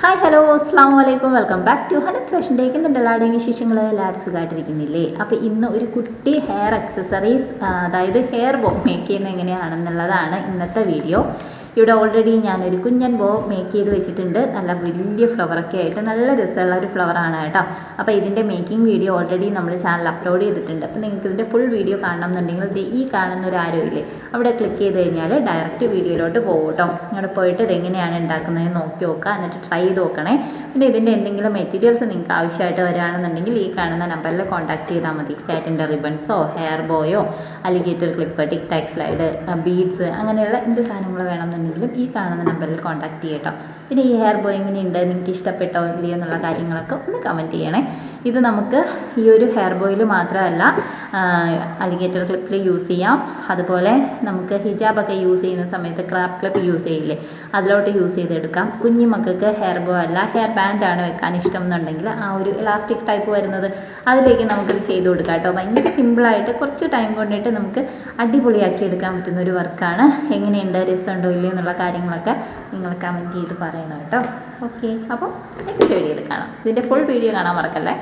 Hi hello അസ്സാം വലൈക്കും welcome back to Hanath fashion take. എൻ്റെ എല്ലാവരുടെയും വിശേഷങ്ങൾ എല്ലാവരും സുഖമായിട്ടിരിക്കുന്നില്ലേ? അപ്പോൾ ഇന്ന് ഒരു കുട്ടി ഹെയർ അക്സസറീസ്, അതായത് ഹെയർ ബോ മേക്ക് ചെയ്യുന്നത് എങ്ങനെയാണെന്നുള്ളതാണ് ഇന്നത്തെ വീഡിയോ. ഇവിടെ ഓൾറെഡി ഞാനൊരു കുഞ്ഞൻ ബോ മേക്ക് ചെയ്ത് വെച്ചിട്ടുണ്ട്. നല്ല വലിയ ഫ്ലവറൊക്കെ ആയിട്ട് നല്ല രസമുള്ള ഒരു ഫ്ലവറാണ് കേട്ടോ. അപ്പോൾ ഇതിൻ്റെ മേക്കിംഗ് വീഡിയോ ഓൾറെഡി നമ്മൾ ചാനൽ അപ്ലോഡ് ചെയ്തിട്ടുണ്ട്. അപ്പോൾ നിങ്ങൾക്ക് ഇതിൻ്റെ ഫുൾ വീഡിയോ കാണണം എന്നുണ്ടെങ്കിൽ ഈ കാണുന്ന ഒരു ആരോ ഇല്ലേ, അവിടെ ക്ലിക്ക് ചെയ്ത് കഴിഞ്ഞാൽ ഡയറക്റ്റ് വീഡിയോയിലോട്ട് പോകും കേട്ടോ. അവിടെ പോയിട്ട് ഇതെങ്ങനെയാണ് ഉണ്ടാക്കുന്നതെന്ന് നോക്കി നോക്കുക, എന്നിട്ട് ട്രൈ ചെയ്ത് നോക്കണേ. പിന്നെ ഇതിൻ്റെ എന്തെങ്കിലും മെറ്റീരിയൽസ് നിങ്ങൾക്ക് ആവശ്യമായിട്ട് വരികയാണെന്നുണ്ടെങ്കിൽ ഈ കാണുന്ന നമ്പറിൽ കോൺടാക്ട് ചെയ്താൽ മതി. സാറ്റിൻ്റെ റിബൺസോ ഹെയർ ബോയോ അലിഗേറ്റർ ക്ലിപ്പ്, ടിക് ടാക് സ്ലൈഡ്, ബീഡ്സ്, അങ്ങനെയുള്ള എന്ത് സാധനങ്ങൾ വേണമെന്നുണ്ടെങ്കിലും ഈ കാണുന്ന നമ്പറിൽ കോൺടാക്ട് ചെയ്യട്ടോ. പിന്നെ ഈ ഹെയർ ബോ എങ്ങനെയുണ്ട്, നിങ്ങൾക്ക് ഇഷ്ടപ്പെട്ടോ ഇല്ലയോ എന്നുള്ള കാര്യങ്ങളൊക്കെ ഒന്ന് കമൻറ്റ് ചെയ്യണേ. ഇത് നമുക്ക് ഈ ഒരു ഹെയർ ബോയിൽ മാത്രമല്ല അലിഗേറ്റർ ക്ലിപ്പിൽ യൂസ് ചെയ്യാം. അതുപോലെ നമുക്ക് ഹിജാബൊക്കെ യൂസ് ചെയ്യുന്ന സമയത്ത് ക്രാപ്പ് ക്ലിപ്പ് യൂസ് ചെയ്യില്ലേ, അതിലോട്ട് യൂസ് ചെയ്തെടുക്കാം. കുഞ്ഞു മക്കൾക്ക് ഹെയർ ബോ അല്ല ഹെയർ ബാൻഡാണ് വെക്കാൻ ഇഷ്ടം എന്നുണ്ടെങ്കിൽ ആ ഒരു ഇലാസ്റ്റിക് ടൈപ്പ് വരുന്നത് അതിലേക്ക് നമുക്കിത് ചെയ്ത് കൊടുക്കാം കേട്ടോ. ഭയങ്കര സിമ്പിളായിട്ട് കുറച്ച് ടൈം കൊണ്ടിട്ട് നമുക്ക് അടിപൊളിയാക്കി എടുക്കാൻ പറ്റുന്ന ഒരു വർക്കാണ്. എങ്ങനെയുണ്ട്, രസമുണ്ടോ ഇല്ലയോ എന്നുള്ള കാര്യങ്ങളൊക്കെ നിങ്ങൾ കമൻറ്റ് ചെയ്ത് പറയണം കേട്ടോ. ഓക്കെ, അപ്പോൾ നെക്സ്റ്റ് വീഡിയോയിൽ കാണാം. ഇതിൻ്റെ ഫുൾ വീഡിയോ കാണാൻ മറക്കല്ലേ.